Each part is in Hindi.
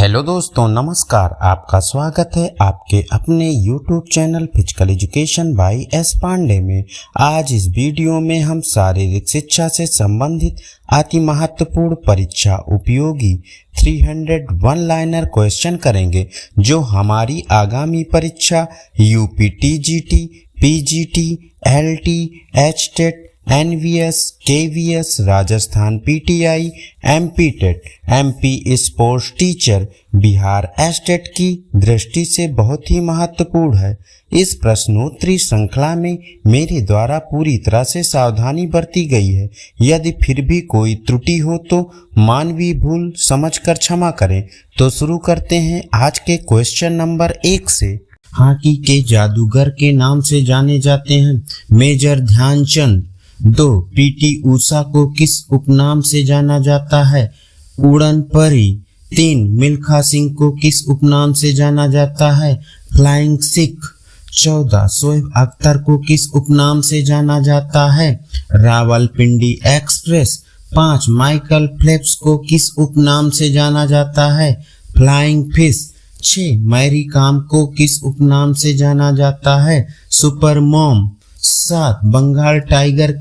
हेलो दोस्तों, नमस्कार। आपका स्वागत है आपके अपने YouTube channel physical education by S Pandey में। आज इस वीडियो में हम शारीरिक शिक्षा से संबंधित अति महत्वपूर्ण परीक्षा उपयोगी 301 लाइनर क्वेश्चन करेंगे, जो हमारी आगामी परीक्षा UPTGT, PGT, LT, HTET, NVS, KVS, Rajasthan PTI, MP TET, MP sports teacher, Bihar STET की दृष्टि से बहुत ही महत्वपूर्ण है। इस प्रश्नोत्तरी श्रृंखला में मेरे द्वारा पूरी तरह से सावधानी बरती गई है। यदि फिर भी कोई त्रुटि हो तो मानवीय भूल समझकर क्षमा करें। तो शुरू करते हैं आज के क्वेश्चन नंबर 1 से। हॉकी के जादूगर के नाम से जाने जाते हैं मेजर ध्यानचंद। 2. पीटी ऊषा को किस उपनाम से जाना जाता है? उड़न परी। 3. मिल्खा सिंह को किस उपनाम से जाना जाता है? फ्लाइंग सिख। 14. शोएब अख्तर को किस उपनाम से जाना जाता है? रावलपिंडी एक्सप्रेस। 5. माइकल फेल्प्स को किस उपनाम से जाना जाता है? Flying fish. 6. मैरी कॉम को किस उपनाम से जाना जाता है? Super mom. 7. बंगाल टाइगर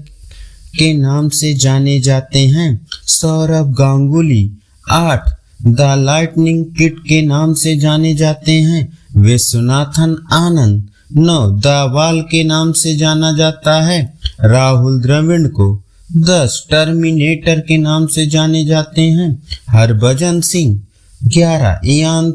के नाम से जाने जाते हैं Sourav Ganguly. 8. The lightning kid के नाम से जाने जाते हैं विश्वनाथन आनंद। 9. द वाल के नाम से जाना जाता है राहुल द्रविड़ को। 10. टर्मिनेटर के नाम से जाने जाते हैं हरभजन सिंह। 11. इयान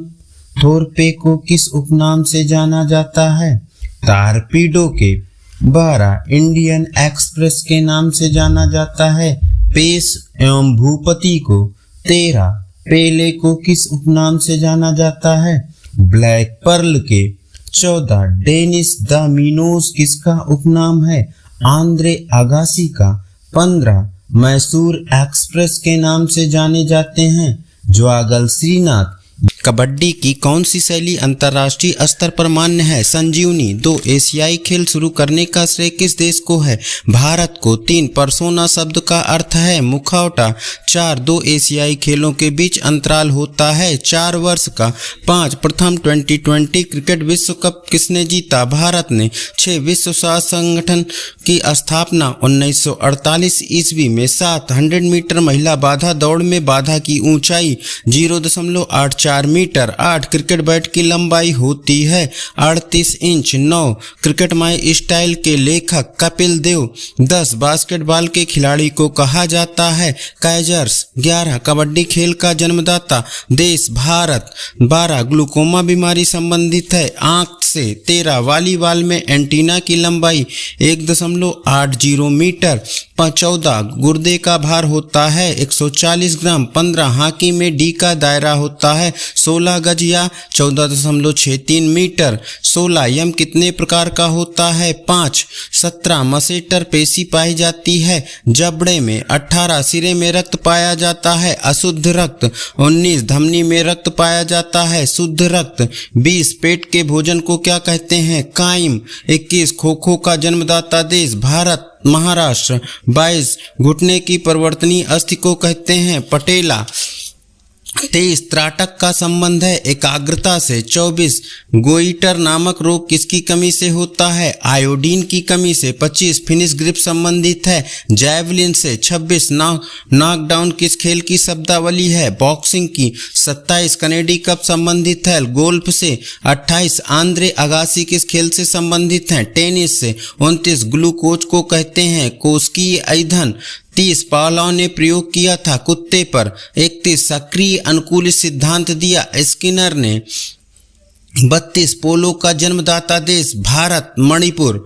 थोरपे को किस उपनाम से जाना जाता है? टारपीडो के। 12. इंडियन एक्सप्रेस के नाम से जाना जाता है पेश एवं भूपति को। 13. पेले को किस उपनाम से जाना जाता है? ब्लैक पर्ल के। 14. डेनिस द मीनोज किसका उपनाम है? आंद्रे अगासी का। 15. मैसूर एक्सप्रेस के नाम से जाने जाते हैं ज्वागल श्रीनाथ। कबड्डी की कौन सी शैली अंतर्राष्ट्रीय स्तर पर मान्य है? संजीवनी। 2. एशियाई खेल शुरू करने का श्रेय किस देश को है? भारत को। 3. परसोना शब्द का अर्थ है मुखौटा। 4. 2 एशियाई खेलों के बीच अंतराल होता है 4 वर्ष का। 5. प्रथम 2020 क्रिकेट विश्व कप किसने जीता? भारत ने। 6. विश्व स्वास्थ्य संगठन की स्थापना 1948 ईस्वी में। 7. 100 मीटर महिला बाधा दौड़ में बाधा की ऊंचाई 0.84 मीटर। 8. क्रिकेट बैट की लंबाई होती है 38 इंच। 9. क्रिकेट माई स्टाइल के लेखक कपिल देव। 10. बास्केटबॉल के खिलाड़ी को कहा जाता है काइजर्स। 11. कबड्डी खेल का जन्मदाता देश भारत। 12. ग्लूकोमा बीमारी संबंधित है आंख से। 13. वॉलीबॉल में एंटीना की लंबाई 1.80 मीटर। 14. गुर्दे का भार होता है 140 ग्राम। 15. हॉकी में डी का दायरा होता है 16 गज या 14.63 मीटर। 16. यम कितने प्रकार का होता है? 5. 17. मसेटर पेशी पाई जाती है जबड़े में। 18. सिरे में रक्त पाया जाता है अशुद्ध रक्त। 19. धमनी में रक्त पाया जाता है शुद्ध रक्त। 20. पेट के भोजन को क्या कहते हैं? काइम। 21. खो खो का जन्मदाता देश भारत महाराष्ट्र। 22. घुटने की परिवर्तनीय अस्थि को कहते हैं पटेला। 23. त्राटक का संबंध है एकाग्रता से। 24. गोइटर नामक रोग किसकी कमी से होता है? आयोडीन की कमी से। 25. फिनिश ग्रिप संबंधित है जैवलिन से। 26. नॉकडाउन किस खेल की शब्दावली है? बॉक्सिंग की। 27. कनेडी कप संबंधित है गोल्फ से। 28. आंद्रे अगासी किस खेल से संबंधित है? टेनिस से। 29. ग्लूकोज को कहते हैं कोशिकीय ईंधन। 30. पावलोव ने प्रयोग किया था कुत्ते पर। 31. सक्रिय अनुकूलित सिद्धांत दिया स्किनर ने। 32. पोलो का जन्मदाता देश भारत मणिपुर।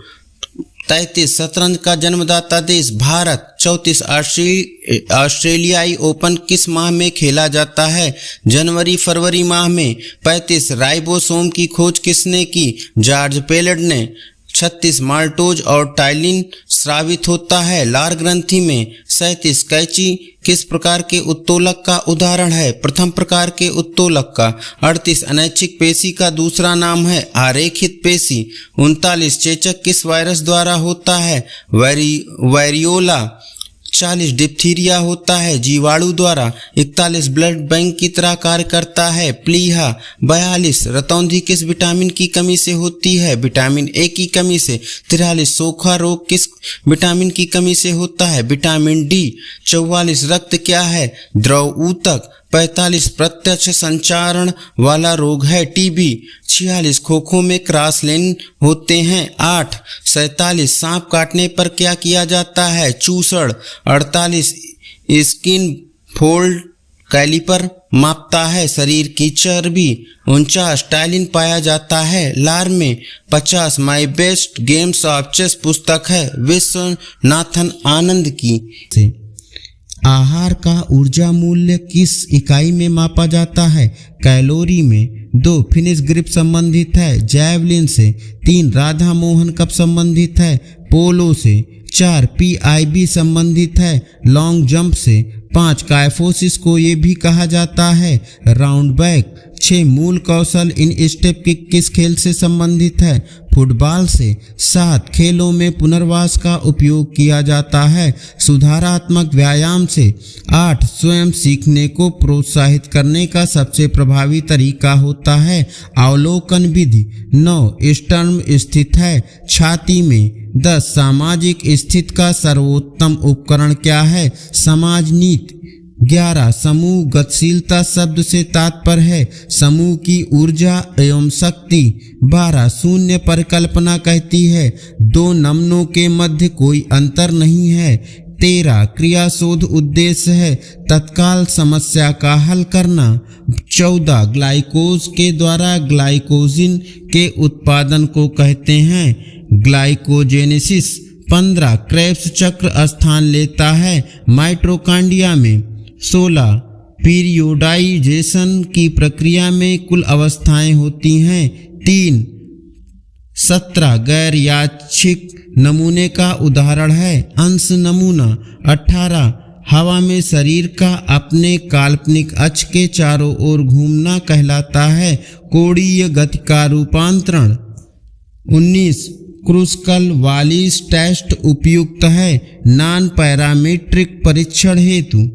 33. शतरंज का जन्मदाता देश भारत। 34. ऑस्ट्रेलियाई ओपन किस माह में खेला जाता है? जनवरी फरवरी माह में। 35. राइबोसोम की खोज किसने की? जॉर्ज पेलेड ने। 36. माल्टोज और टाइलिन स्रावित होता है लार ग्रंथि में। 37. कैंची किस प्रकार के उत्तोलक का उदाहरण है? प्रथम प्रकार के उत्तोलक का। 38. अनैच्छिक पेशी का दूसरा नाम है आरेखित पेशी। 39. चेचक किस वायरस द्वारा होता है? वेरियोला। 40 डिप्थीरिया होता है जीवाणु द्वारा। 41 ब्लड बैंक की तरह कार्य करता है प्लीहा। 42 रतौंधी किस विटामिन की कमी से होती है? विटामिन ए की कमी से। 43 सोखा रोग किस विटामिन की कमी से होता है? Vitamin D. 44 रक्त क्या है? द्रव ऊतक। 45 प्रत्यक्ष संचारण वाला रोग है टीबी। 46 खोखों में क्रॉस लिंक होते हैं 8। 47 सांप काटने पर क्या किया जाता है? चूसड़। 48 स्किन फोल्ड कैलिपर मापता है शरीर की चर्बी। 49 टाइलिन पाया जाता है लार में। 50 my best games of chess पुस्तक है विश्वनाथन आनंद की। आहार का ऊर्जा मूल्य किस इकाई में मापा जाता है? कैलोरी में। 2 फिनिश ग्रिप संबंधित है जैवलिन से। 3 राधा मोहन कप संबंधित है पोलो से। 4 PIB संबंधित है लॉन्ग जंप से। 5 काइफोसिस को ये भी कहा जाता है राउंड बैक। 6 मूल कौशल इन स्टेप किक किस खेल से संबंधित है? फुटबॉल से। 7 खेलों में पुनर्वास का उपयोग किया जाता है सुधारात्मक व्यायाम से। 8 स्वयं सीखने को प्रोत्साहित करने का सबसे प्रभावी तरीका होता है अवलोकन विधि। 9 स्टर्म स्थित है छाती में। 10 सामाजिक स्थिति का सर्वोत्तम उपकरण क्या है? समाज नीति। 11 समूह गतिशीलता शब्द से तात्पर्य है समूह की ऊर्जा एवं शक्ति। 12 शून्य परिकल्पना कहती है 2 नमनों के मध्य कोई अंतर नहीं है। 13 क्रियाशोध उद्देश्य है तत्काल समस्या का हल करना। 14 ग्लाइकोज के द्वारा ग्लाइकोजिन के उत्पादन को कहते हैं ग्लाइकोजेनेसिस। 15 क्रेब्स चक्र स्थान लेता है माइटोकॉन्ड्रिया में। 16 पीरियोडाइजेशन की प्रक्रिया में कुल अवस्थाएं होती हैं 3। 17 गैर यादृच्छिक नमूने का उदाहरण है अंश नमूना। 18 हवा में शरीर का अपने काल्पनिक अक्ष के चारों ओर घूमना कहलाता है कोणीय गति का रूपांतरण। 19 क्रूस्कल वालिस टेस्ट उपयुक्त है नॉन पैरामीट्रिक परीक्षण हेतु।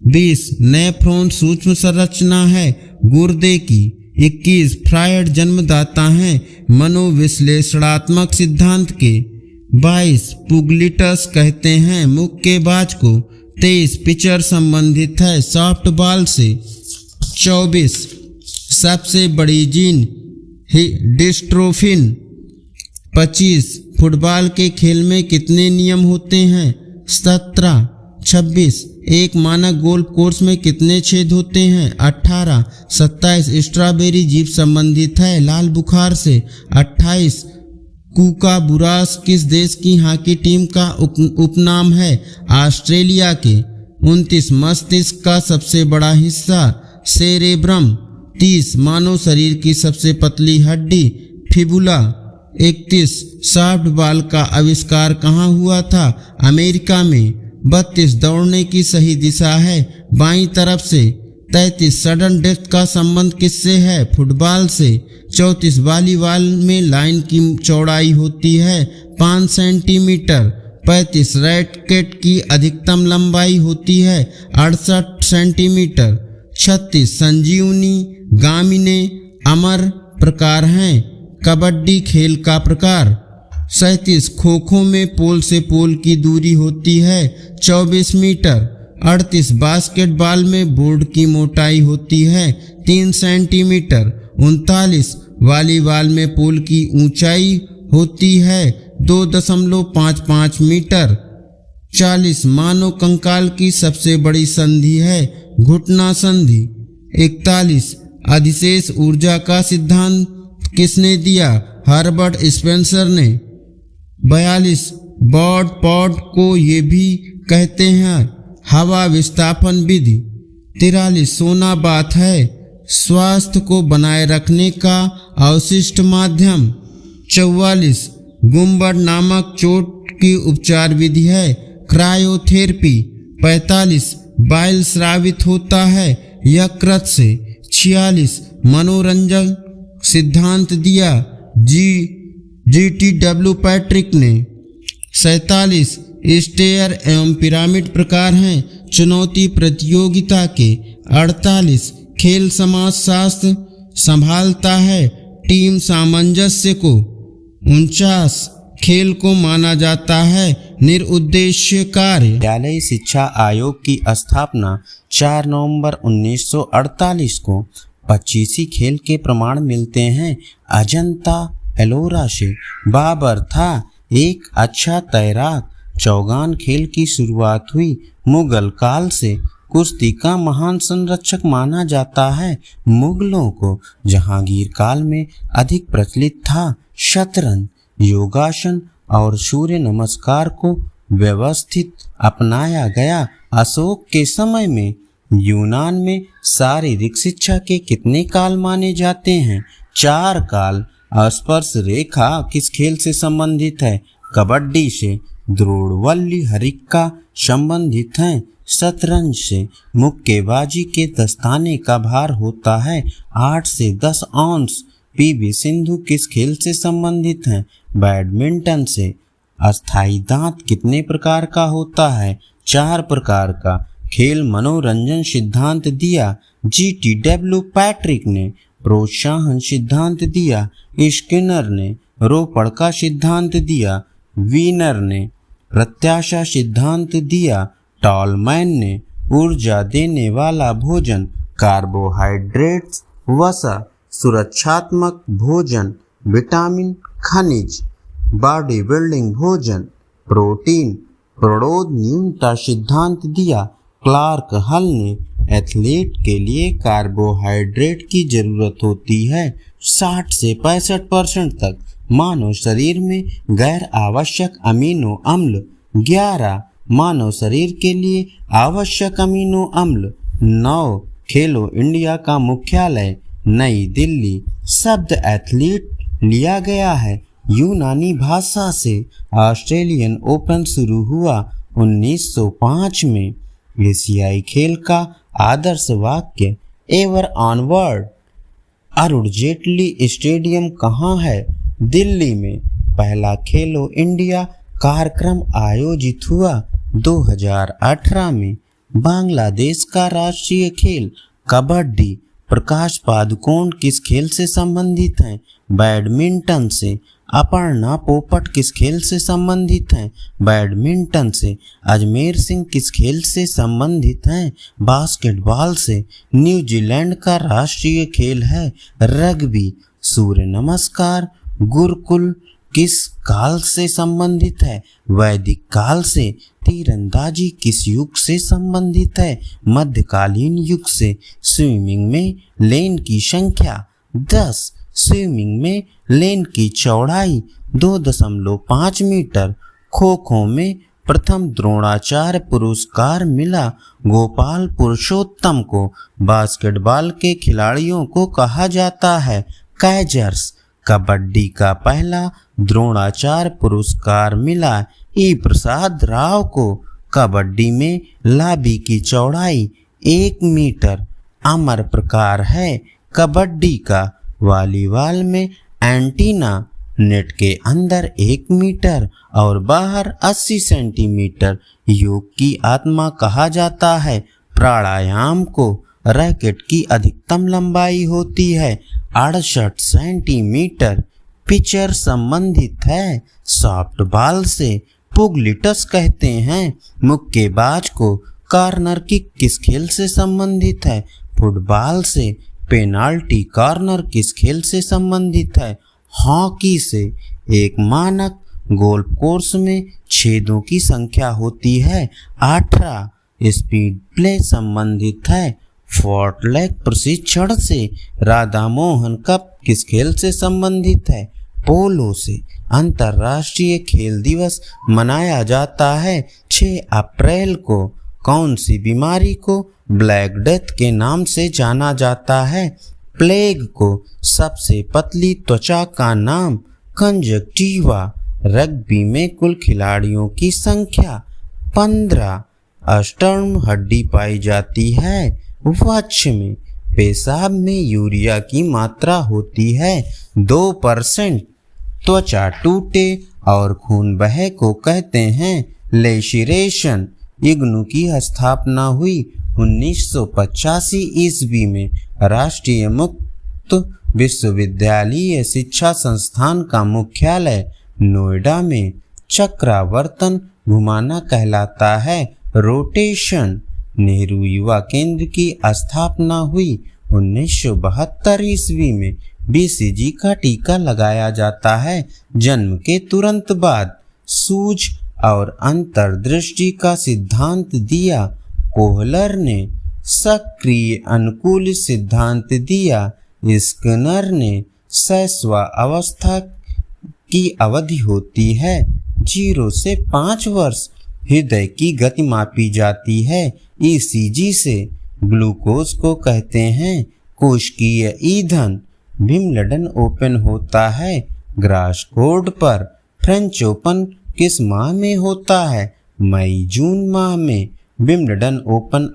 20 नेफ्रॉन सूक्ष्म संरचना है गुर्दे की। 21 फ्रायड जन्मदाता हैं मनोविश्लेषणात्मक सिद्धांत के। 22 पुगलिटस कहते हैं मुक्केबाज को। 23 पिचर संबंधित है सॉफ्टबॉल से। 24 सबसे बड़ी जीन डिस्ट्रोफिन। 25 फुटबॉल के खेल में कितने नियम होते हैं? 17। 26 एक मानक गोल्फ कोर्स में कितने छेद होते हैं? 18। 27 स्ट्रॉबेरी जीभ संबंधित है लाल बुखार से। 28 कूका बुरास किस देश की हॉकी टीम का उपनाम है? ऑस्ट्रेलिया के। 29 मस्तिष्क का सबसे बड़ा हिस्सा सेरेब्रम। 30 मानव शरीर की सबसे पतली हड्डी फिबुला। 31 सॉफ्ट बॉल का आविष्कार कहाँ हुआ था? अमेरिका में। 32 दौड़ने की सही दिशा है बाईं तरफ से। 33 सडन डेथ का संबंध किससे है? फुटबॉल से। 34 वॉलीबॉल में लाइन की चौड़ाई होती है 5 सेंटीमीटर। 35 रैकेट की अधिकतम लंबाई होती है 68 सेंटीमीटर। 36 संजीवनी गामिने अमर प्रकार हैं कबड्डी खेल का प्रकार। 37 खो खो में पोल से पोल की दूरी होती है 24 मीटर। 38 बास्केटबॉल में बोर्ड की मोटाई होती है 3 सेंटीमीटर। 39 वॉलीबॉल में पोल की ऊंचाई होती है 2.55 मीटर। 40 मानव कंकाल की सबसे बड़ी संधि है घुटना संधि। 41 अधिशेष ऊर्जा का सिद्धांत किसने दिया? हर्बर्ट स्पेंसर ने। 42 बॉड पॉड को ये भी कहते हैं हवा विस्थापन विधि। 43 सोना बात है स्वास्थ्य को बनाए रखने का अवशिष्ट माध्यम। 44 गुम्बद नामक चोट की उपचार विधि है क्रायोथेरेपी। 45 बाइल स्रावित होता है यकृत से। 46 मनोरंजन सिद्धांत दिया GTW पैट्रिक ने। 47 स्टेयर एवं पिरामिड प्रकार हैं। चुनौती प्रतियोगिता के 48 खेल समाजशास्त्र संभालता है। टीम सामंजस्य को 49 खेल को माना जाता है। निरुद्देश्य कार्य। विद्यालय शिक्षा आयोग की स्थापना 4 नवंबर 1948 को 25 खेल के प्रमाण मिलते हैं। अजंता एलोरा से बाबर था एक अच्छा तैराक। चौगान खेल की शुरुआत हुई। मुगल काल से कुश्ती का महान संरक्षक माना जाता है। मुगलों को जहांगीर काल में अधिक प्रचलित था। शतरंज, योगासन और सूर्य नमस्कार को व्यवस्थित अपनाया गया। अशोक के समय में यूनान में शारीरिक शिक्षा के कितने काल माने जाते हैं? 4 काल। स्पर्श रेखा किस खेल से संबंधित है? कबड्डी से। द्रोणवल्ली हरिक्का संबंधित हैं। शतरंज से। मुक्केबाजी के दस्ताने का भार होता है 8 से 10 औंस। पीवी सिंधु किस खेल से संबंधित हैं? बैडमिंटन से। अस्थाई दांत कितने प्रकार का होता है? 4 प्रकार का। खेल मनोरंजन सिद्धांत दिया GTW पैट्रिक ने। प्रोत्साहन सिद्धांत दिया स्किनर ने। रोपड़ का सिद्धांत दिया वीनर ने। प्रत्याशा सिद्धांत दिया टॉलमैन ने। ऊर्जा देने वाला भोजन कार्बोहाइड्रेट्स, वसा, सुरक्षात्मक भोजन, विटामिन, खनिज, बॉडी बिल्डिंग भोजन, प्रोटीन। प्रणोद न्यूनता सिद्धांत दिया क्लार्क हल ने। एथलीट के लिए कार्बोहाइड्रेट की जरूरत होती है 60 से 65% तक। मानव शरीर में गैर आवश्यक अमीनो अम्ल 11। मानव शरीर के लिए आवश्यक अमीनो अम्ल 9। खेलो इंडिया का मुख्यालय नई दिल्ली। शब्द एथलीट लिया गया है यूनानी भाषा से। ऑस्ट्रेलियन ओपन शुरू हुआ 1905 में। एशियाई खेल का आदर्श वाक्य ever onward. Arun Jaitley stadium कहाँ है? दिल्ली में। पहला खेलो इंडिया कार्यक्रम आयोजित हुआ 2018 में। बांग्लादेश का राष्ट्रीय खेल कबड्डी। प्रकाश पादुकोण किस खेल से संबंधित हैं? बैडमिंटन से। अपर्णा पोपट किस खेल से संबंधित हैं? बैडमिंटन से। अजमेर सिंह किस खेल से संबंधित हैं? बास्केटबॉल से। न्यूजीलैंड का राष्ट्रीय खेल है रग्बी। सूर्य नमस्कार गुरुकुल किस काल से संबंधित है? वैदिक काल से। तीरंदाजी किस युग से संबंधित है? मध्यकालीन युग से। स्विमिंग में लेन की संख्या 10। स्विमिंग में लेन की चौड़ाई 2.5 मीटर। खो खो में प्रथम द्रोणाचार्य पुरस्कार मिला गोपाल पुरुषोत्तम को। बास्केटबॉल के खिलाड़ियों को कहा जाता है कैचर्स। कबड्डी का पहला द्रोणाचार्य पुरस्कार मिला ई प्रसाद राव को। कबड्डी में लाबी की चौड़ाई 1 मीटर। अमर प्रकार है कबड्डी का। वॉलीबॉल में एंटीना नेट के अंदर 1 मीटर और बाहर 80 सेंटीमीटर। योग की आत्मा कहा जाता है प्राणायाम को। रैकेट की अधिकतम लंबाई होती है 68 सेंटीमीटर। पिचर संबंधित है सॉफ्ट बॉल से। पुगलिटस कहते हैं मुक्केबाज को। कॉर्नर किक किस खेल से संबंधित है? फुटबॉल से। पेनाल्टी कॉर्नर किस खेल से संबंधित है? हॉकी से। एक मानक गोल्फ कोर्स में छेदों की संख्या होती है 18। स्पीड प्ले संबंधित है फोर्ट लेग प्रशिक्षण से। राधा मोहन कप किस खेल से संबंधित है? पोलो से। अंतर्राष्ट्रीय खेल दिवस मनाया जाता है 6 अप्रैल को। कौन सी बीमारी को ब्लैक डेथ के नाम से जाना जाता है? प्लेग को। सबसे पतली त्वचा का नाम कंजक्टिवा। रग्बी में कुल खिलाड़ियों की संख्या 15। अष्टर्म हड्डी पाई जाती है वक्ष में। पेशाब में यूरिया की मात्रा होती है 2%। त्वचा टूटे और खून बहे को कहते हैं लेशिरेशन इग्नू की स्थापना हुई 1985 ईस्वी में। राष्ट्रीय मुक्त विश्वविद्यालय शिक्षा संस्थान का मुख्यालय नोएडा में। चक्रावर्तन घुमाना कहलाता है रोटेशन। नेहरू युवा केंद्र की स्थापना हुई 1972 ईस्वी में। बीसीजी का टीका लगाया जाता है जन्म के तुरंत बाद। सूझ और अंतर्दृष्टि का सिद्धांत दिया कोहलर ने। सक्रिय अनुकूल सिद्धांत दिया स्किनर ने। शैशव अवस्था की अवधि होती है 0 से 5 वर्ष। हृदय की गति मापी जाती है ईसीजी से। ग्लूकोज को कहते हैं कोशिकीय ईंधन। विंबलडन ओपन होता है ग्रासकोर्ट पर। फ्रेंच ओपन किस माह में होता है? मई जून माह में। विंबलडन ओपन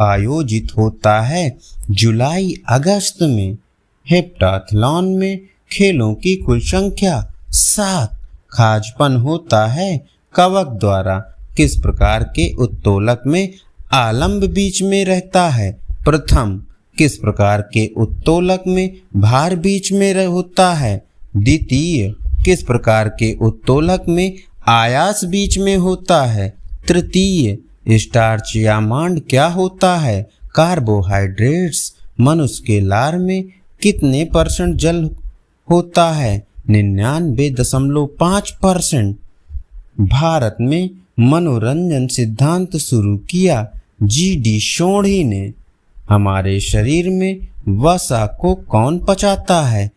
आयोजित होता है जुलाई अगस्त में। हेप्टाथलॉन में खेलों की कुल संख्या 7। खाजपन होता है कवक द्वारा। किस प्रकार के उत्तोलक में आलंब बीच में रहता है? प्रथम। किस प्रकार के उत्तोलक में भार बीच में होता है? द्वितीय। किस प्रकार के उत्तोलक में आयास बीच में होता है? तृतीय। स्टार्च या मांड क्या होता है? कार्बोहाइड्रेट्स। मनुष्य के लार में कितने % जल होता है? 99.5%। भारत में मनोरंजन सिद्धांत शुरू किया जीडी सोढ़ी ने। हमारे शरीर में वसा को कौन पचाता है?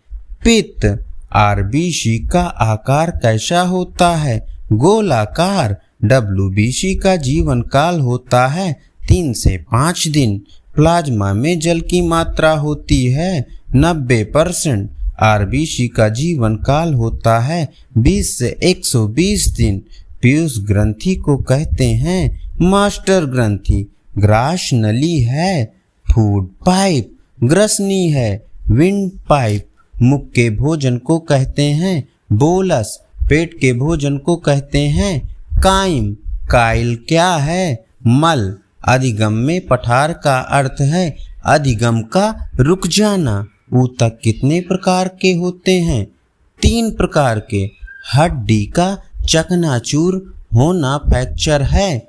पित्त। आरबीसी का आकार कैसा होता है? गोलाकार। डब्ल्यूबीसी का जीवन काल होता है 3 से 5 दिन। प्लाज्मा में जल की मात्रा होती है 90%। आरबीसी का जीवन काल होता है 20 से 120 दिन। पीयूष ग्रंथि को कहते हैं मास्टर ग्रंथि। ग्रास नली है। Food pipe. ग्रसनी है विंड पाइप। मुख के भोजन को कहते हैं बोलस। पेट के भोजन को कहते हैं काइम। काइल क्या है? मल। अधिगम में पठार का अर्थ है अधिगम का रुक जाना। ऊतक कितने प्रकार के होते हैं? 3 प्रकार के। हड्डी का चकनाचूर होना फ्रैक्चर है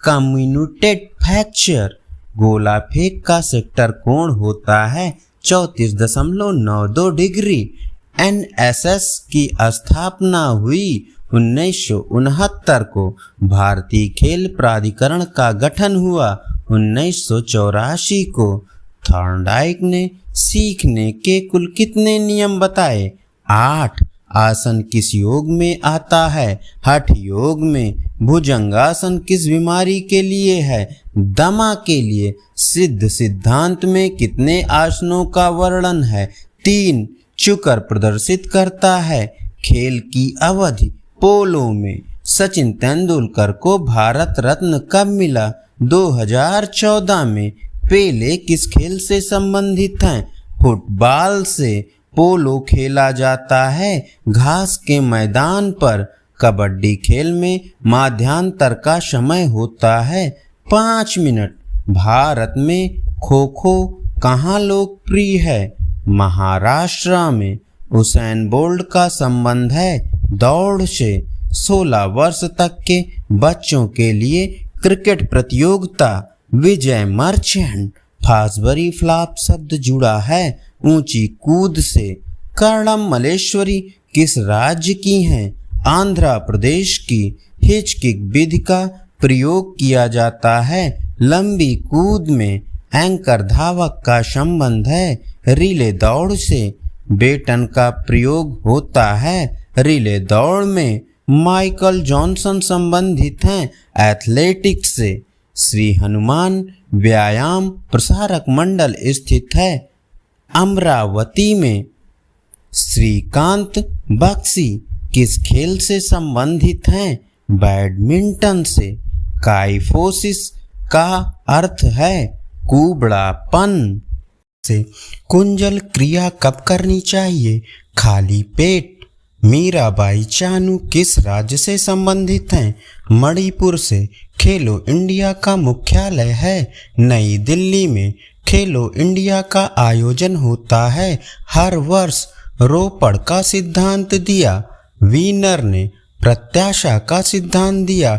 कम्युनिटेड फ्रैक्चर। गोला फेंक का सेक्टर कोण होता है 34.92 डिग्री। एनएसएस की स्थापना हुई 1969 को। भारतीय खेल प्राधिकरण का गठन हुआ 1984 को। थॉर्नडाइक ने सीखने के कुल कितने नियम बताए? 8। आसन किस योग में आता है? हठ योग में। भुजंगासन किस बीमारी के लिए है? दमा के लिए। सिद्ध सिद्धांत में कितने आसनों का वर्णन है? 3। चुकर प्रदर्शित करता है खेल की अवधि। पोलो में सचिन तेंदुलकर को भारत रत्न कब मिला? 2014 में। पेले किस खेल से संबंधित हैं? फुटबॉल से। पोलो खेला जाता है घास के मैदान पर। कबड्डी खेल में मध्यांतर का समय होता है 5 मिनट। भारत में खो खो कहाँ लोकप्रिय है? महाराष्ट्र में। उसेन बोल्ट का संबंध है दौड़ से। 16 वर्ष तक के बच्चों के लिए क्रिकेट प्रतियोगिता। विजय मर्चेंट। फासबरी फ्लॉप शब्द जुड़ा है ऊंची कूद से। कर्णम मलेश्वरी किस राज्य की हैं? आंध्र प्रदेश की। हिचकिक विधि का प्रयोग किया जाता है लंबी कूद में। एंकर धावक का संबंध है रिले दौड़ से। बेटन का प्रयोग होता है रिले दौड़ में। माइकल जॉनसन संबंधित हैं एथलेटिक्स से। श्री हनुमान व्यायाम प्रसारक मंडल स्थित है अमरावती में। श्रीकांत बख्शी किस खेल से संबंधित हैं? बैडमिंटन से। काइफोसिस का अर्थ है कुबड़ापन से। कुंजल क्रिया कब करनी चाहिए? खाली पेट। मीराबाई चानू किस राज्य से संबंधित हैं? मणिपुर से। खेलो इंडिया का मुख्यालय है नई दिल्ली में। खेलो इंडिया का आयोजन होता है हर वर्ष। रोपड़ का सिद्धांत दिया वीनर ने, प्रत्याशा का सिद्धांत दिया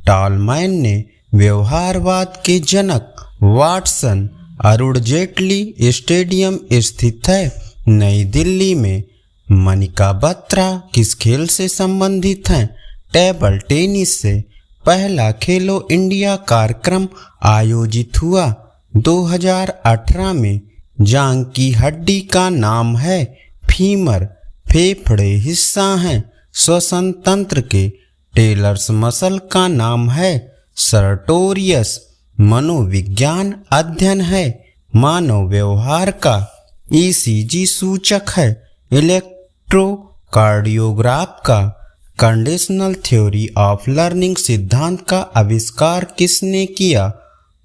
टॉलमैन ने, व्यवहारवाद के जनक वाटसन। अरुण जेटली स्टेडियम स्थित है नई दिल्ली में। मनिका बत्रा किस खेल से संबंधित हैं? टेबल टेनिस से। पहला खेलो इंडिया कार्यक्रम आयोजित हुआ 2018 में। जांघ की हड्डी का नाम है फीमर। फेफड़े हिस्सा हैं श्वसन तंत्र के। टेलर्स मसल का नाम है सर्टोरियस। मनोविज्ञान अध्ययन है मानव व्यवहार का। ईसीजी सूचक है इलेक्ट्रोकार्डियोग्राफ का। कंडीशनल थ्योरी ऑफ लर्निंग सिद्धांत का आविष्कार किसने किया?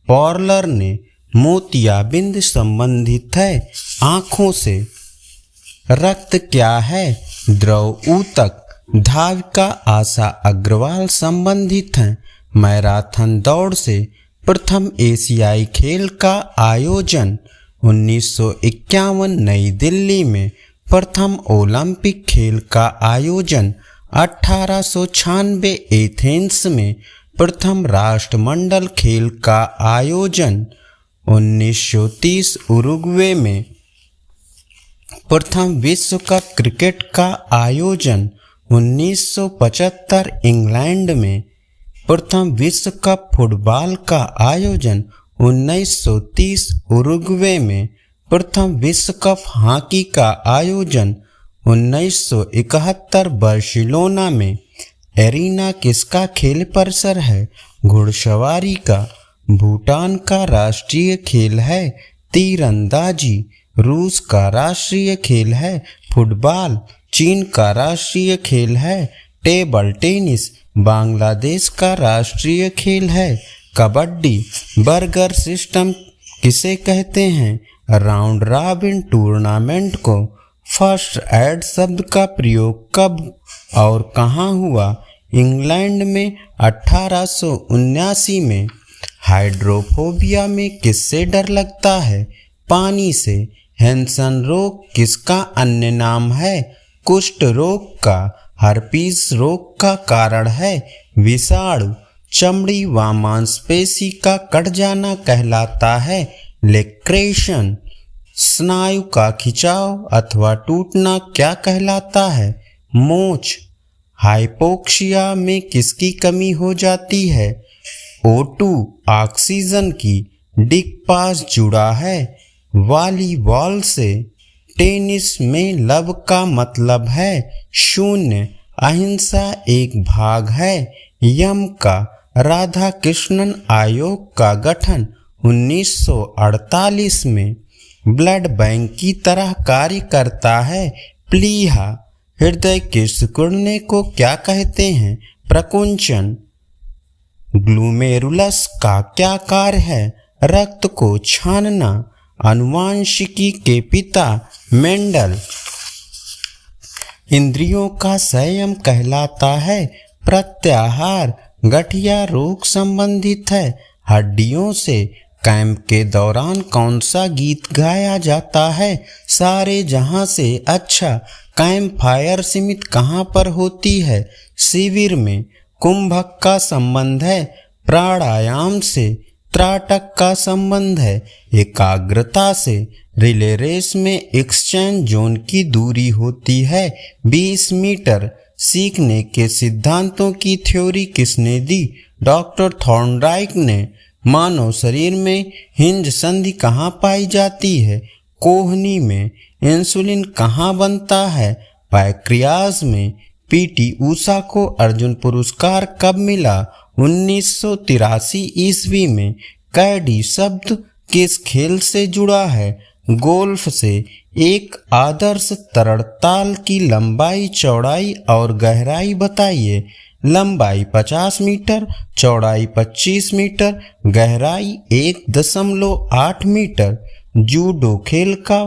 पॉर्लर ने। मोतियाबिंद संबंधित है आँखों से। रक्त क्या है? द्रव ऊतक। धाविका आशा अग्रवाल संबंधित हैं मैराथन दौड़ से। प्रथम एशियाई खेल का आयोजन 1951 नई दिल्ली में। प्रथम ओलंपिक खेल का आयोजन 1896 एथेंस में। प्रथम राष्ट्रमंडल खेल का आयोजन 1930 उरुग्वे में। प्रथम विश्व कप क्रिकेट का आयोजन 1975 इंग्लैंड में। प्रथम विश्व कप फुटबॉल का आयोजन 1930 उरुग्वे में। प्रथम विश्व कप हॉकी का आयोजन 1971 बार्सिलोना में। एरिना किसका खेल परिसर है? घुड़सवारी का। भूटान का राष्ट्रीय खेल है तीरंदाजी। रूस का राष्ट्रीय खेल है फुटबॉल। चीन का राष्ट्रीय खेल है टेबल टेनिस। बांग्लादेश का राष्ट्रीय खेल है कबड्डी। बर्गर सिस्टम किसे कहते हैं? राउंड रॉबिन टूर्नामेंट को। फर्स्ट एड शब्द का प्रयोग कब और कहाँ हुआ? इंग्लैंड में 1879 में। हाइड्रोफोबिया में किससे डर लगता है? पानी से। हैंसन रोग किसका अन्य नाम है? कुष्ठ रोग का। हर्पीस रोग का कारण है विषाणु। चमड़ी व मांसपेशी का कट जाना कहलाता है लेक्रेशन। स्नायु का खिंचाव अथवा टूटना क्या कहलाता है? मोच। हाइपोक्सिया में किसकी कमी हो जाती है? O2 ऑक्सीजन की। डिक पास जुड़ा है वॉलीबॉल से। टेनिस में लव का मतलब है शून्य। अहिंसा एक भाग है यम का। राधा कृष्णन आयोग का गठन 1948 में। ब्लड बैंक की तरह कार्य करता है प्लीहा। हृदय के सिकुड़ने को क्या कहते हैं? प्रकुंचन। ग्लूमेरुलस का क्या कार्य है? रक्त को छानना। आनुवांशिकी के पिता मेंडल। इंद्रियों का संयम कहलाता है प्रत्याहार। गठिया रोग संबंधित है हड्डियों से। कैंप के दौरान कौन सा गीत गाया जाता है? सारे जहां से अच्छा। कैंप फायर सीमित कहाँ पर होती है? शिविर में। कुंभक का संबंध है प्राणायाम से। त्राटक का संबंध है एकाग्रता से। रिले रेस में एक्सचेंज जोन की दूरी होती है 20 मीटर। सीखने के सिद्धांतों की थ्योरी किसने दी? डॉक्टर थॉर्नडाइक ने। मानव शरीर में हिंज संधि कहाँ पाई जाती है? कोहनी में। इंसुलिन कहाँ बनता है? पैक्रियाज में। पीटी ऊषा को अर्जुन पुरस्कार कब मिला? 1983 ईस्वी में। कैडी शब्द किस खेल से जुड़ा है? गोल्फ से। एक आदर्श तरल ताल की लंबाई, चौड़ाई और गहराई बताइए। लंबाई 50 मीटर, चौड़ाई 25 मीटर, गहराई 1.8 मीटर। जूडो खेल का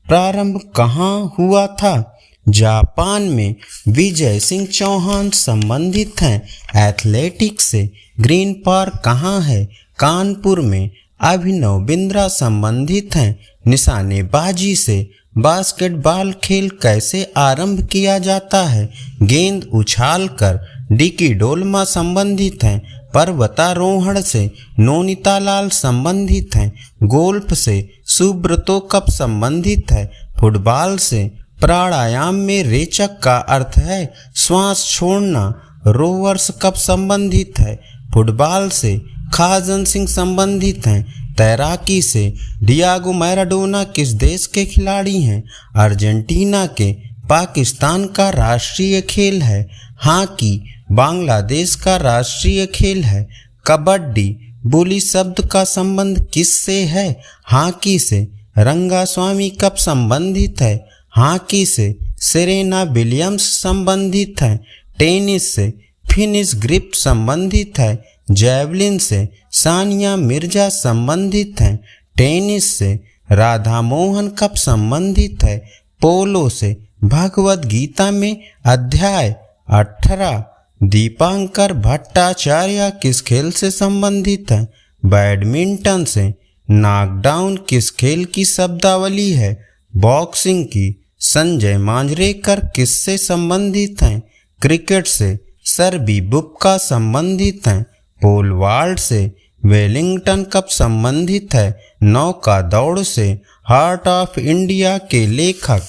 प्रारंभ कहाँ हुआ था? जापान में विजय सिंह चौहान संबंधित हैं एथलेटिक्स से। ग्रीन पार्क कहाँ है? कानपुर में। अभिनव बिंद्रा संबंधित हैं निशानेबाजी से। बास्केटबॉल खेल कैसे आरंभ किया जाता है? गेंद उछालकर। डिकी डोलमा संबंधित हैं पर्वतारोहण से। नोनीता लाल संबंधित हैं गोल्फ से। सुब्रतो कप संबंधित है फुटबॉल से। प्राणायाम में रेचक का अर्थ है श्वास छोड़ना। रोवर्स कप संबंधित है फुटबॉल से। खाजन सिंह संबंधित हैं तैराकी से। डियागो मैराडोना किस देश के खिलाड़ी हैं? अर्जेंटीना के। पाकिस्तान का राष्ट्रीय खेल है हॉकी। बांग्लादेश का राष्ट्रीय खेल है कबड्डी। बुली शब्द का संबंध किससे है? हॉकी से। रंगास्वामी कब संबंधित है? हॉकी से। सेरेना विलियम्स संबंधित है टेनिस से। फिनिश ग्रिप संबंधित है जैवलिन से। सानिया मिर्जा संबंधित हैं टेनिस से। राधा मोहन कब संबंधित है? पोलो से। भगवद गीता में अध्याय 18। दीपांकर भट्टाचार्य किस खेल से संबंधित है? बैडमिंटन से। नॉकडाउन किस खेल की शब्दावली है? बॉक्सिंग की। संजय मांजरेकर किससे संबंधित हैं? क्रिकेट से। सरबी बुप्का संबंधित हैं पोल वॉल्ट से। वेलिंगटन कप संबंधित है नौका दौड़ से। हार्ट ऑफ इंडिया के लेखक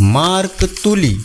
मार्क तुली।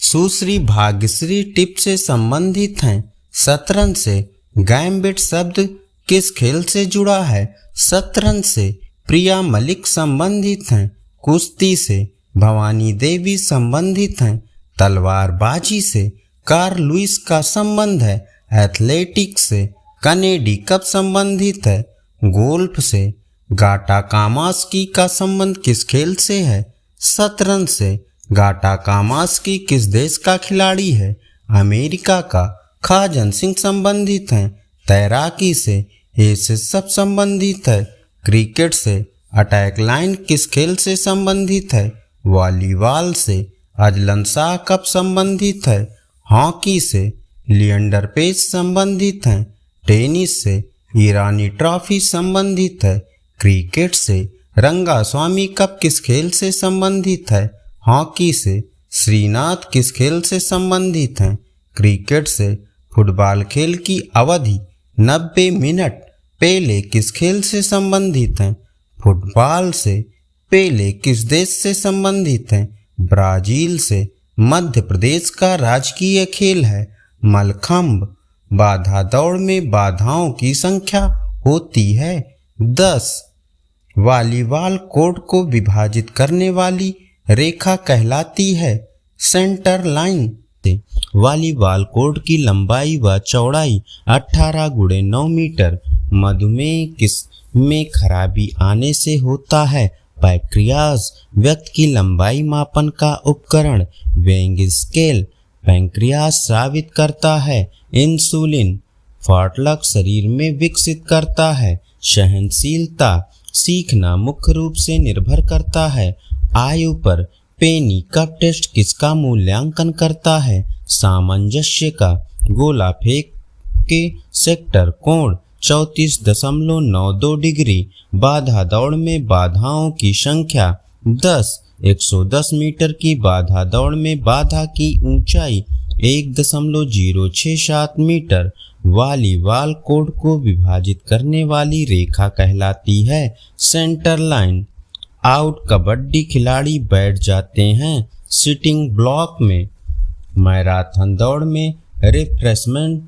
सुश्री भाग्यश्री टिप से संबंधित हैं शतरंज से। गैम्बिट शब्द किस खेल से जुड़ा है? शतरंज से। प्रिया मलिक संबंधित हैं कुश्ती से। भवानी देवी संबंधित हैं तलवारबाजी से। कार्ल लुइस का संबंध है एथलेटिक्स से। कनेडी कब संबंधित है? गोल्फ से। गाटा कामास्की का संबंध किस खेल से है? शतरंज से। गाटा कामास्की किस देश का खिलाड़ी है? अमेरिका का। खाजन सिंह संबंधित हैं तैराकी से। एस सब संबंधित है क्रिकेट से। अटैक लाइन किस खेल से संबंधित है? वॉलीबॉल से। अजलन शाह कब संबंधित है? हॉकी से। लिएंडर पेज संबंधित हैं टेनिस से। ईरानी ट्रॉफी संबंधित है क्रिकेट से। रंगास्वामी कप किस खेल से संबंधित है? हॉकी से। श्रीनाथ किस खेल से संबंधित हैं? क्रिकेट से। फुटबॉल खेल की अवधि 90 मिनट। पेले किस खेल से संबंधित हैं? फुटबॉल से। पेले किस देश से संबंधित हैं? ब्राजील से। मध्य प्रदेश का राजकीय खेल है मलखंभ। बाधा दौड़ में बाधाओं की संख्या होती है 10। वॉलीबॉल कोर्ट को विभाजित करने वाली रेखा कहलाती है सेंटर लाइन। वॉलीबॉल कोर्ट की लंबाई व चौड़ाई 18 × 9 मीटर। मधुमेह किस में खराबी आने से होता है? पैंक्रियाज। व्यक्ति की लंबाई मापन का उपकरण वेइंग स्केल। पैंक्रियाज स्रावित करता है इंसुलिन। फाटलक शरीर में विकसित करता है सहनशीलता। सीखना मुख्य रूप से निर्भर करता है आयु पर। पेनी कप टेस्ट किसका मूल्यांकन करता है? सामंजस्य का। गोला फेंक के सेक्टर कोण 34.92 डिग्री। बाधा दौड़ में बाधाओं की संख्या 10। 110 मीटर की बाधा दौड़ में बाधा की ऊंचाई 1.067 मीटर। वॉलीबॉल कोर्ट को विभाजित करने वाली रेखा कहलाती है सेंटर लाइन। आउट कबड्डी खिलाड़ी बैठ जाते हैं सिटिंग ब्लॉक में। मैराथन दौड़ में रिफ्रेशमेंट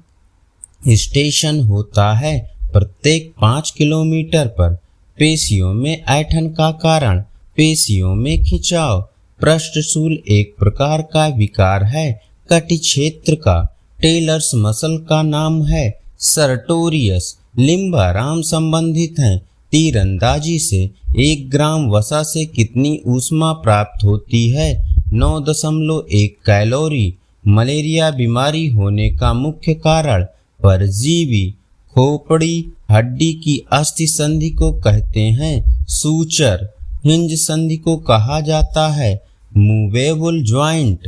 स्टेशन होता है प्रत्येक 5 किलोमीटर पर। पेशियों में ऐंठन का कारण पेशियों में खिंचाव। पृष्ठशूल एक प्रकार का विकार है कटी क्षेत्र का। टेलर्स मसल का नाम है सर्टोरियस। लिम्बाराम संबंधित हैं तीरंदाजी से। 1 ग्राम वसा से कितनी ऊष्मा प्राप्त होती है? 9.1 कैलोरी। मलेरिया बीमारी होने का मुख्य कारण परजीवी। खोपड़ी हड्डी की अस्थि संधि को कहते हैं सूचर। हिंज संधि को कहा जाता है मूवेबल ज्वाइंट।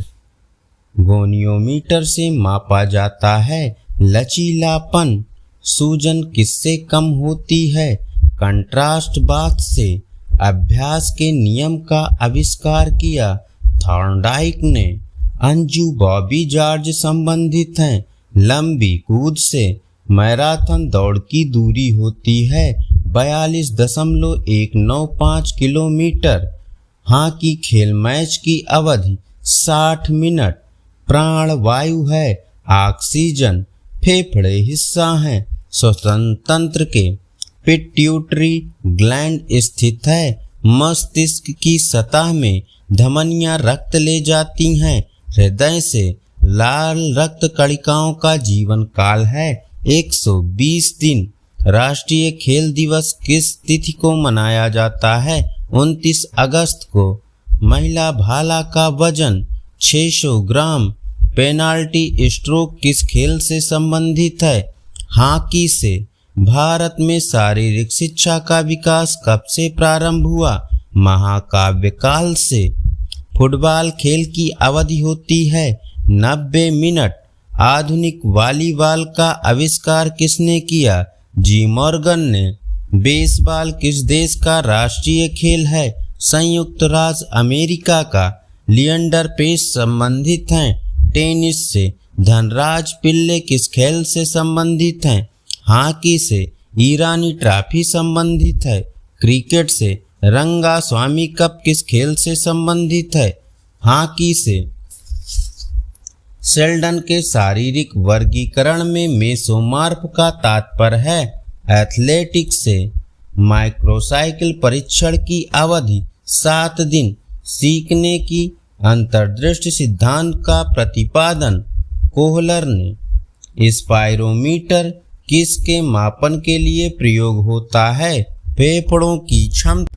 गोनियोमीटर से मापा जाता है लचीलापन। सूजन किससे कम होती है? कंट्रास्ट बाथ से। अभ्यास के नियम का आविष्कार किया थॉर्नडाइक ने। अंजू बॉबी जॉर्ज संबंधित हैं लंबी कूद से। मैराथन दौड़ की दूरी होती है 42.195 किलोमीटर। हॉकी खेल मैच की अवधि 60 मिनट। प्राण वायु है ऑक्सीजन। फेफड़े हिस्सा हैं श्वसन तंत्र के। पिट्यूटरी ग्लैंड स्थित है मस्तिष्क की सतह में। धमनियां रक्त ले जाती हैं हृदय से। लाल रक्त कणिकाओं का जीवन काल है 120 दिन। राष्ट्रीय खेल दिवस किस तिथि को मनाया जाता है? 29 अगस्त को। महिला भाला का वजन 600 ग्राम। पेनाल्टी स्ट्रोक किस खेल से संबंधित है? हॉकी से। भारत में शारीरिक शिक्षा का विकास कब से प्रारंभ हुआ? महाकाव्य काल से। फुटबॉल खेल की अवधि होती है 90 मिनट। आधुनिक वॉलीबॉल का आविष्कार किसने किया? जी मॉर्गन ने। बेसबॉल किस देश का राष्ट्रीय खेल है? संयुक्त राज्य अमेरिका का। लिएंडर पेस संबंधित हैं टेनिस से। धनराज पिल्ले किस खेल से संबंधित हैं? हॉकी से। ईरानी ट्रॉफी संबंधित है क्रिकेट से। रंगा स्वामी कप किस खेल से संबंधित है? हॉकी से। शेल्डन के शारीरिक वर्गीकरण में मेसोमॉर्फ का तात्पर्य है एथलेटिक्स से। माइक्रोसाइकिल परीक्षण की अवधि 7 दिन। सीखने की अंतर्दृष्टि सिद्धांत का प्रतिपादन कोहलर ने। स्पाइरोमीटर किसके मापन के लिए प्रयोग होता है? फेफड़ों की क्षमता।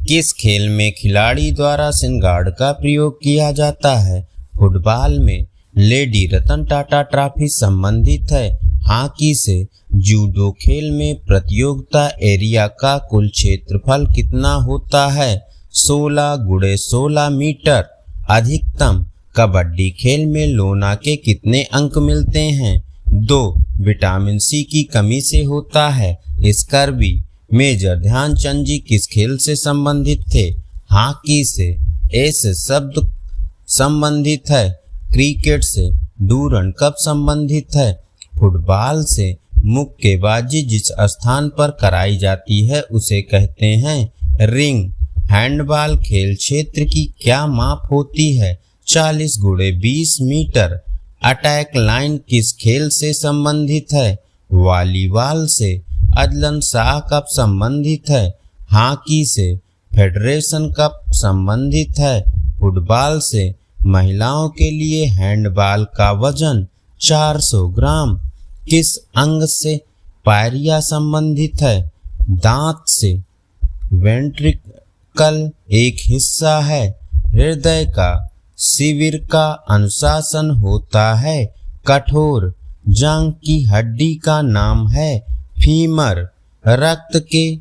किस खेल में खिलाड़ी द्वारा शिन गार्ड का प्रयोग किया जाता है? फुटबॉल में। लेडी रतन टाटा ट्रॉफी संबंधित है हॉकी से। जूडो खेल में प्रतियोगिता एरिया का कुल क्षेत्रफल कितना होता है? 16 × 16 मीटर। अधिकतम। कबड्डी खेल में लोना के कितने अंक मिलते हैं? 2। विटामिन सी की कमी से होता है स्कर्वी। मेजर ध्यानचंद जी किस खेल से संबंधित थे? हॉकी से। एस शब्द संबंधित है क्रिकेट से। डूरंड कप संबंधित है फुटबॉल से। मुक्केबाजी जिस स्थान पर कराई जाती है उसे कहते हैं रिंग। हैंडबॉल खेल क्षेत्र की क्या माप होती है? 40 × 20 मीटर। अटैक लाइन किस खेल से संबंधित है? वॉलीबॉल से। अदलन शाह कप संबंधित है हॉकी से। फेडरेशन कप संबंधित है फुटबॉल से। महिलाओं के लिए हैंडबॉल का वजन 400 ग्राम। किस अंग से पायरिया संबंधित है? दांत से। वेंट्रिकल एक हिस्सा है हृदय का। शिविर का अनुशासन होता है कठोर। जांघ की हड्डी का नाम है फीमर। रक्त के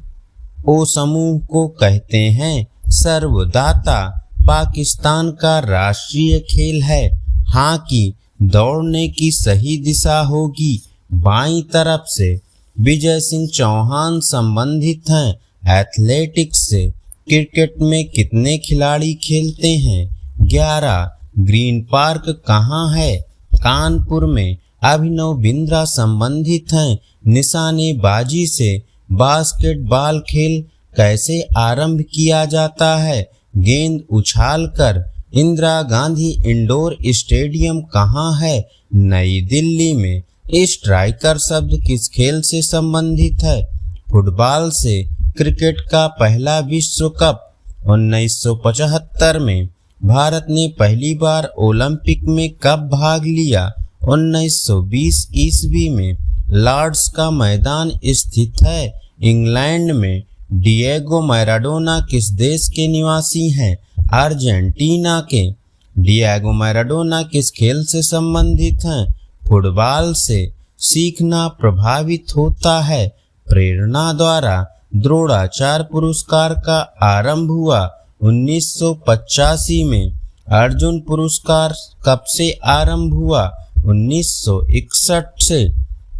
ओ समूह को कहते हैं सर्वदाता। पाकिस्तान का राष्ट्रीय खेल है हॉकी। दौड़ने की सही दिशा होगी बाईं तरफ से। विजय सिंह चौहान संबंधित हैं एथलेटिक्स से। क्रिकेट में कितने खिलाड़ी खेलते हैं? 11। ग्रीन पार्क कहाँ है? कानपुर में। अभिनव बिंद्रा संबंधित हैं निशानेबाजी से। बास्केटबॉल खेल कैसे आरंभ किया जाता है? गेंद उछालकर। इंदिरा गांधी इंडोर स्टेडियम कहाँ है? नई दिल्ली में। स्ट्राइकर शब्द किस खेल से संबंधित है? फुटबॉल से। क्रिकेट का पहला विश्व कप 1975 में। भारत ने पहली बार ओलंपिक में कब भाग लिया? 1920 ईस्वी में। लॉर्ड्स का मैदान स्थित है इंग्लैंड में। डिएगो मैराडोना किस देश के निवासी हैं? अर्जेंटीना के। डिएगो मैराडोना किस खेल से संबंधित हैं? फुटबॉल से। सीखना प्रभावित होता है प्रेरणा द्वारा। द्रोणाचार्य पुरस्कार का आरंभ हुआ 1985 में। अर्जुन पुरस्कार कब से आरंभ हुआ? 1961 से।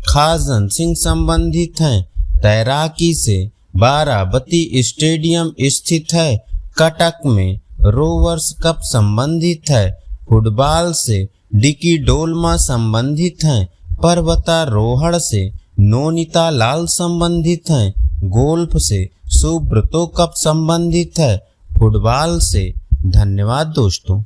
खाजन सिंह संबंधित हैं। तैराकी से बाराबती स्टेडियम स्थित है। कटक में रोवर्स कप संबंधित है। फुटबॉल से डिकी डोलमा संबंधित हैं। पर्वतारोहण से नोनिता लाल संबंधित हैं। गोल्फ से सुब्रतो कप संबंधित है। फुटबॉल से। धन्यवाद दोस्तों।